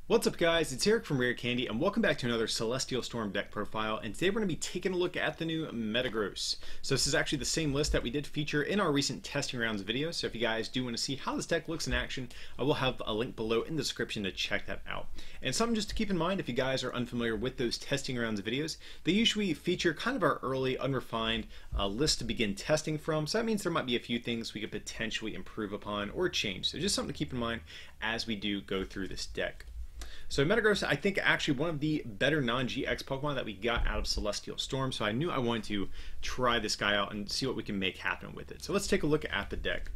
What's up guys, it's Eric from Rare Candy and welcome back to another Celestial Storm deck profile, and today we're going to be taking a look at the new Metagross. So this is actually the same list that we did feature in our recent testing rounds video, so if you guys do want to see how this deck looks in action, I will have a link below in the description to check that out. And something just to keep in mind if you guys are unfamiliar with those testing rounds videos, they usually feature kind of our early unrefined list to begin testing from, so that means there might be a few things we could potentially improve upon or change. So just something to keep in mind as we do go through this deck. So Metagross, I think actually one of the better non-GX Pokemon that we got out of Celestial Storm, so I knew I wanted to try this guy out and see what we can make happen with it. So let's take a look at the deck.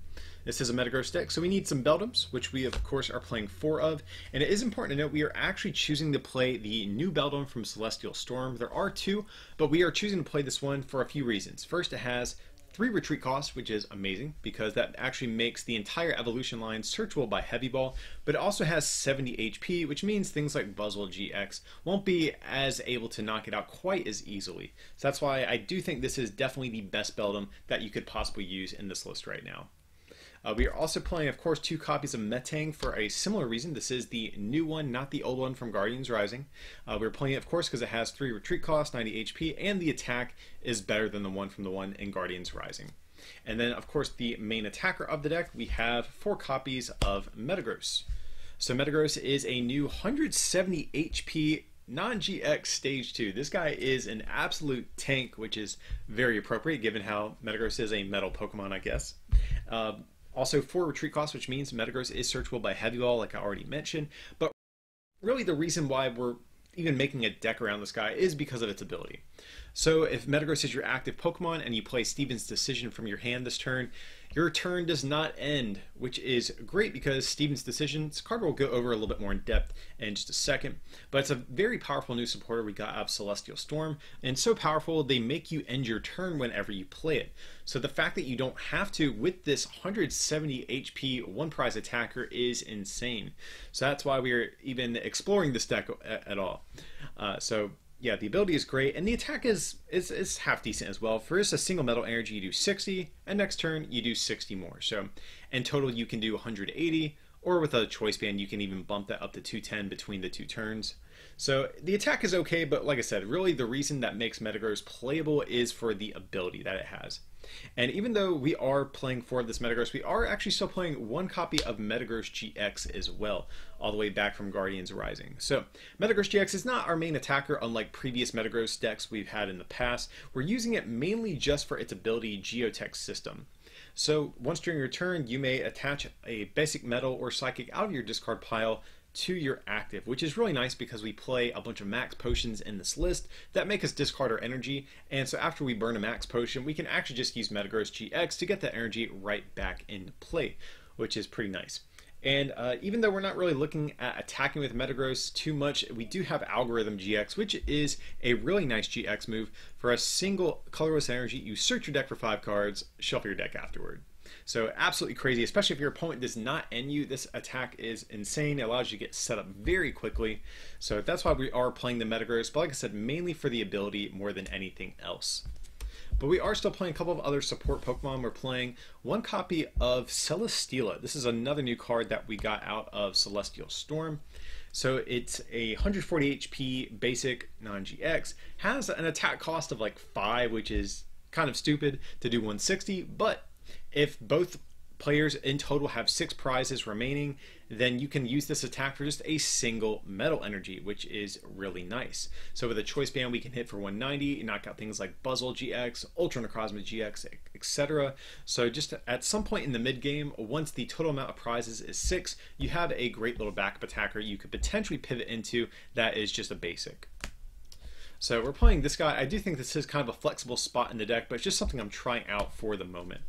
This is a Metagross deck, so we need some Beldums, which we of course are playing 4 of, and it is important to note we are actually choosing to play the new Beldum from Celestial Storm. There are 2, but we are choosing to play this one for a few reasons. First, it has 3 retreat costs, which is amazing because that actually makes the entire evolution line searchable by Heavy Ball, but it also has 70 HP, which means things like Buzzwole GX won't be as able to knock it out quite as easily. So that's why I do think this is definitely the best Beldum that you could possibly use in this list right now. We are also playing, of course, 2 copies of Metang for a similar reason. This is the new one, not the old one from Guardians Rising. We're playing it, of course, because it has 3 retreat costs, 90 HP, and the attack is better than the one from the one in Guardians Rising. And then, of course, the main attacker of the deck, we have 4 copies of Metagross. So Metagross is a new 170 HP non-GX Stage 2. This guy is an absolute tank, which is very appropriate given how Metagross is a metal Pokemon, I guess. Also 4 retreat costs, which means Metagross is searchable by Heavy Ball, like I already mentioned. But really the reason why we're even making a deck around this guy is because of its ability. So if Metagross is your active Pokemon and you play Steven's Decision from your hand this turn, your turn does not end, which is great because Steven's Decision, this card we'll go over a little bit more in depth in just a second, but it's a very powerful new supporter we got out of Celestial Storm, and so powerful they make you end your turn whenever you play it. So the fact that you don't have to with this 170 HP one prize attacker is insane. So that's why we're even exploring this deck at all. Yeah, the ability is great, and the attack is half decent as well. For just a single metal energy, you do 60, and next turn you do 60 more. So in total, you can do 180, or with a choice band, you can even bump that up to 210 between the 2 turns. So the attack is okay, but like I said, really the reason that makes Metagross playable is for the ability that it has. And even though we are playing 4 of this Metagross, we are actually still playing 1 copy of Metagross GX as well, all the way back from Guardians Rising. So Metagross GX is not our main attacker, unlike previous Metagross decks we've had in the past. We're using it mainly just for its ability Geotech system. So once during your turn, you may attach a basic metal or psychic out of your discard pile to your active, which is really nice because we play a bunch of max potions in this list that make us discard our energy, and so after we burn a max potion, we can actually just use Metagross GX to get that energy right back into play, which is pretty nice. And even though we're not really looking at attacking with Metagross too much, we do have Algorithm GX, which is a really nice GX move. For a single colorless energy, you search your deck for 5 cards, shuffle your deck afterward. So absolutely crazy, especially if your opponent does not end you. This attack is insane. It allows you to get set up very quickly. So that's why we are playing the Metagross, but like I said, mainly for the ability more than anything else. But we are still playing a couple of other support Pokemon. We're playing 1 copy of Celesteela. This is another new card that we got out of Celestial Storm. So it's a 140 HP basic non-GX, has an attack cost of like 5, which is kind of stupid to do 160, but if both players in total have 6 prizes remaining, then you can use this attack for just a single metal energy, which is really nice. So with a choice band, we can hit for 190, knock out things like Buzzwole GX, Ultra Necrozma GX, etc. So just at some point in the mid game, once the total amount of prizes is 6, you have a great little backup attacker you could potentially pivot into that is just a basic. So we're playing this guy. I do think this is kind of a flexible spot in the deck, but it's just something I'm trying out for the moment.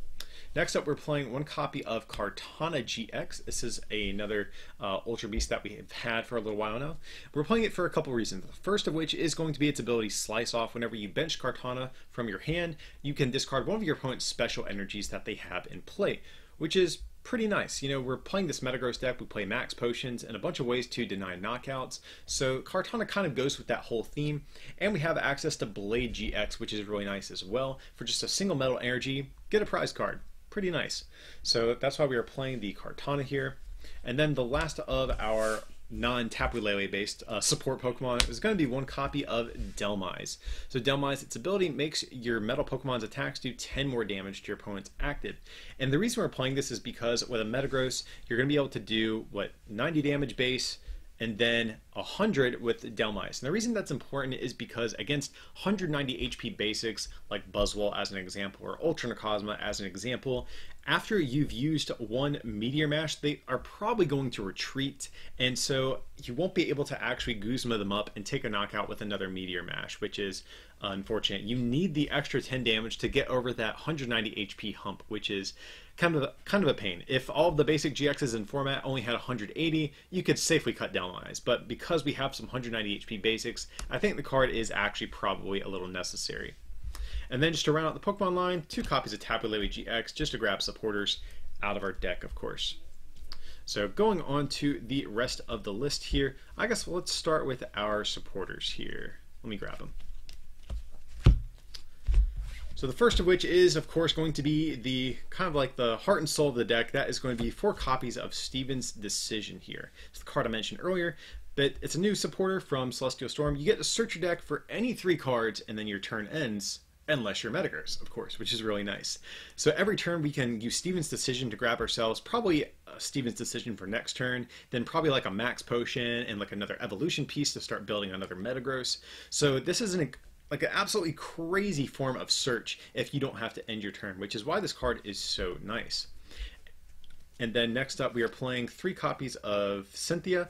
Next up, we're playing 1 copy of Kartana GX. This is another Ultra Beast that we have had for a little while now. We're playing it for a couple reasons. The first of which is going to be its ability Slice Off. Whenever you bench Kartana from your hand, you can discard one of your opponent's special energies that they have in play, which is pretty nice. You know, we're playing this Metagross deck, we play max potions and a bunch of ways to deny knockouts, so Kartana kind of goes with that whole theme, and we have access to Blade GX, which is really nice as well. For just a single metal energy, get a prize card. Pretty nice. So that's why we are playing the Kartana here. And then the last of our non-Tapu Lele based support Pokemon is going to be one copy of Dhelmise. So Dhelmise, its ability makes your metal Pokemon's attacks do 10 more damage to your opponent's active. And the reason we're playing this is because with a Metagross, you're going to be able to do, 90 damage base, and then 100 with Dhelmise. And the reason that's important is because against 190 HP basics, like Buzzwole as an example, or Ultra Necrozma as an example, after you've used one Meteor Mash, they are probably going to retreat, and so you won't be able to actually Guzma them up and take a knockout with another Meteor Mash, which is unfortunate. You need the extra 10 damage to get over that 190 HP hump, which is kind of a pain. If all of the basic GXs in format only had 180, you could safely cut Dhelmise, but because we have some 190 HP basics, I think the card is actually probably a little necessary. And then just to round out the Pokemon line, 2 copies of Tapu Lele GX just to grab supporters out of our deck, of course. So going on to the rest of the list here, I guess let's start with our supporters here. Let me grab them. So the first of which is, of course, going to be the kind of like the heart and soul of the deck. That is going to be 4 copies of Steven's Decision here. It's the card I mentioned earlier, but it's a new supporter from Celestial Storm. You get to search your deck for any 3 cards, and then your turn ends, unless you're Metagross, of course, which is really nice. So every turn we can use Steven's Decision to grab ourselves probably Steven's Decision for next turn, then probably like a Max Potion and like another evolution piece to start building another Metagross. So this is like an absolutely crazy form of search if you don't have to end your turn, which is why this card is so nice. And then next up we are playing 3 copies of Cynthia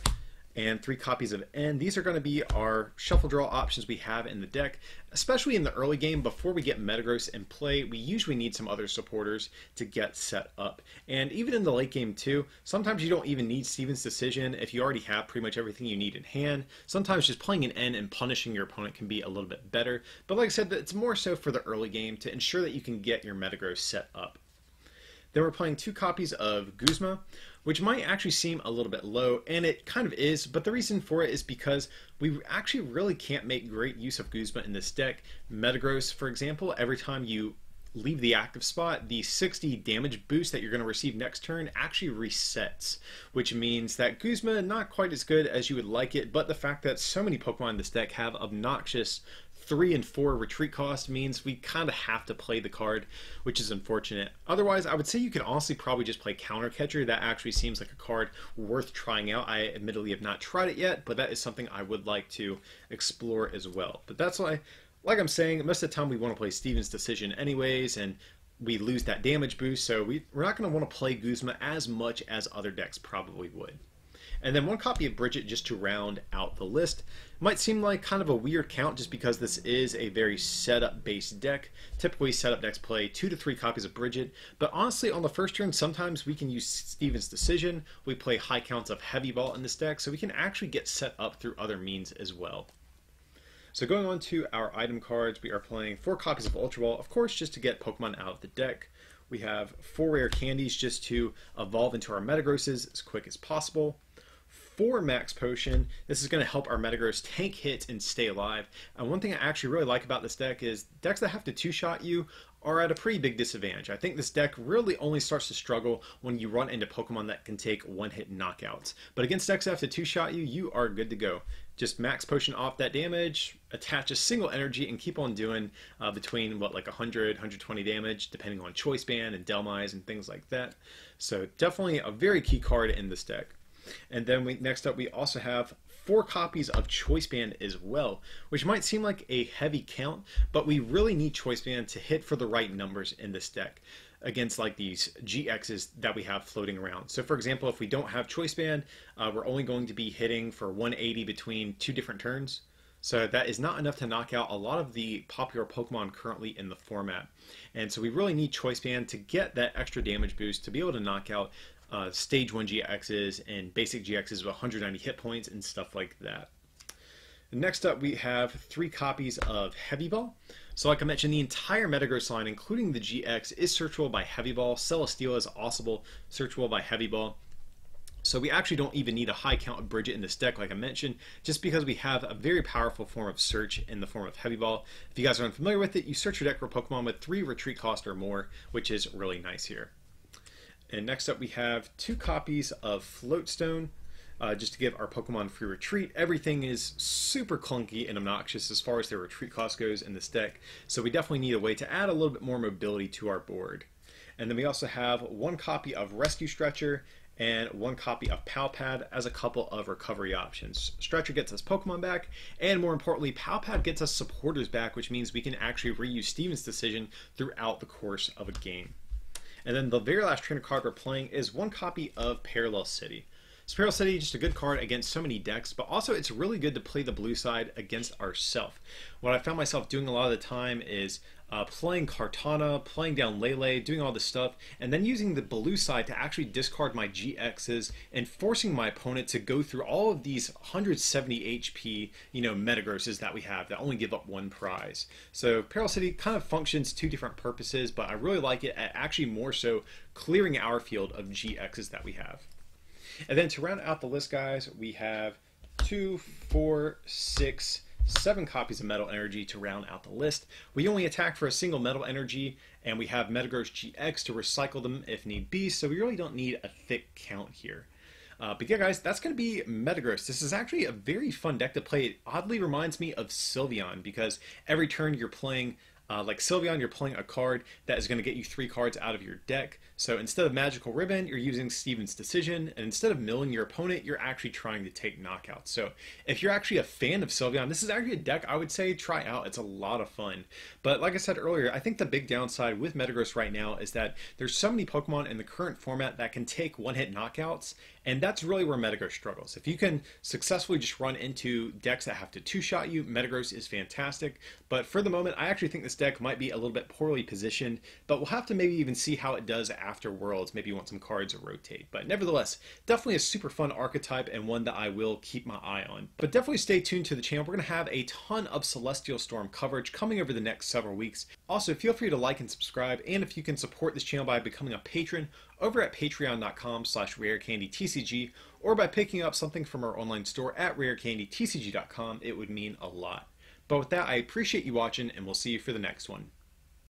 and 3 copies of N. These are going to be our shuffle draw options we have in the deck, especially in the early game. Before we get Metagross in play, we usually need some other supporters to get set up. And even in the late game too, sometimes you don't even need Steven's Decision if you already have pretty much everything you need in hand. Sometimes just playing an N and punishing your opponent can be a little bit better. But like I said, it's more so for the early game to ensure that you can get your Metagross set up. Then we're playing 2 copies of Guzma, which might actually seem a little bit low, and it kind of is, but the reason for it is because we actually really can't make great use of Guzma in this deck. Metagross, for example, every time you leave the active spot, the 60 damage boost that you're going to receive next turn actually resets, which means that Guzma not quite as good as you would like it, but the fact that so many Pokemon in this deck have obnoxious 3 and 4 retreat cost means we kind of have to play the card, which is unfortunate. Otherwise, I would say you could honestly probably just play Counter Catcher. That actually seems like a card worth trying out. I admittedly have not tried it yet, but that is something I would like to explore as well. But that's why, like I'm saying, most of the time we want to play Steven's Decision anyways, and we lose that damage boost, so we're not going to want to play Guzma as much as other decks probably would. And then 1 copy of Bridget just to round out the list. Might seem like kind of a weird count just because this is a very setup based deck. Typically setup decks play 2 to 3 copies of Bridget, but honestly on the first turn sometimes we can use Steven's Decision. We play high counts of Heavy Ball in this deck, so we can actually get set up through other means as well. So going on to our item cards, we are playing 4 copies of Ultra Ball, of course just to get Pokemon out of the deck. We have 4 rare candies just to evolve into our Metagrosses as quick as possible. 4 Max Potion. This is going to help our Metagross tank hits and stay alive. And one thing I actually really like about this deck is decks that have to 2-shot you are at a pretty big disadvantage. I think this deck really only starts to struggle when you run into Pokemon that can take 1-hit knockouts. But against decks that have to 2-shot you, you are good to go. Just Max Potion off that damage, attach a single energy, and keep on doing between, like 100, 120 damage, depending on Choice Band and Dhelmise and things like that. So definitely a very key card in this deck. And then next up we also have 4 copies of Choice Band as well, which might seem like a heavy count, but we really need Choice Band to hit for the right numbers in this deck against like these GXs that we have floating around. So for example, if we don't have Choice Band, we're only going to be hitting for 180 between 2 different turns. So that is not enough to knock out a lot of the popular Pokemon currently in the format. And so we really need Choice Band to get that extra damage boost to be able to knock out Stage 1 GXs and basic GXs with 190 hit points and stuff like that. Next up we have 3 copies of Heavy Ball. So like I mentioned, the entire Metagross line, including the GX, is searchable by Heavy Ball. Celesteela is also searchable by Heavy Ball. So we actually don't even need a high count of Bridget in this deck, like I mentioned, just because we have a very powerful form of search in the form of Heavy Ball. If you guys are unfamiliar with it, you search your deck for Pokemon with 3 retreat cost or more, which is really nice here. And next up we have 2 copies of Floatstone. just to give our Pokemon free retreat. Everything is super clunky and obnoxious as far as their retreat cost goes in this deck, so we definitely need a way to add a little bit more mobility to our board. And then we also have 1 copy of Rescue Stretcher and 1 copy of Pal Pad as a couple of recovery options. Stretcher gets us Pokemon back, and more importantly, Pal Pad gets us supporters back, which means we can actually reuse Steven's Decision throughout the course of a game. And then the very last trainer card we're playing is 1 copy of Parallel City. So Parallel City, just a good card against so many decks, but also it's really good to play the blue side against ourself. What I found myself doing a lot of the time is playing Kartana, playing down Lele, doing all this stuff, and then using the blue side to actually discard my GXs and forcing my opponent to go through all of these 170 HP, Metagrosses that we have that only give up 1 prize. So Parallel City kind of functions 2 different purposes, but I really like it at actually more so clearing our field of GXs that we have. And then to round out the list, guys, we have 2, 4, 6, 7 copies of Metal Energy to round out the list. We only attack for a single Metal Energy, and we have Metagross GX to recycle them if need be, so we really don't need a thick count here. But yeah, guys, that's going to be Metagross. This is actually a very fun deck to play. It oddly reminds me of Sylveon, because every turn you're playing like Sylveon, you're playing a card that is going to get you 3 cards out of your deck. So instead of Magical Ribbon, you're using Steven's Decision, and instead of milling your opponent, you're actually trying to take knockouts. So if you're actually a fan of Sylveon, this is actually a deck I would say try out. It's a lot of fun. But like I said earlier, I think the big downside with Metagross right now is that there's so many Pokemon in the current format that can take one-hit knockouts, and that's really where Metagross struggles. If you can successfully just run into decks that have to 2-shot you, Metagross is fantastic. But for the moment, I actually think this deck might be a little bit poorly positioned, but we'll have to maybe even see how it does after Worlds, maybe once some cards rotate. But nevertheless, definitely a super fun archetype and one that I will keep my eye on. But definitely stay tuned to the channel. We're going to have a ton of Celestial Storm coverage coming over the next several weeks. Also, feel free to like and subscribe, and if you can support this channel by becoming a patron over at patreon.com/rarecandytcg, or by picking up something from our online store at rarecandytcg.com, it would mean a lot. But with that, I appreciate you watching, and we'll see you for the next one.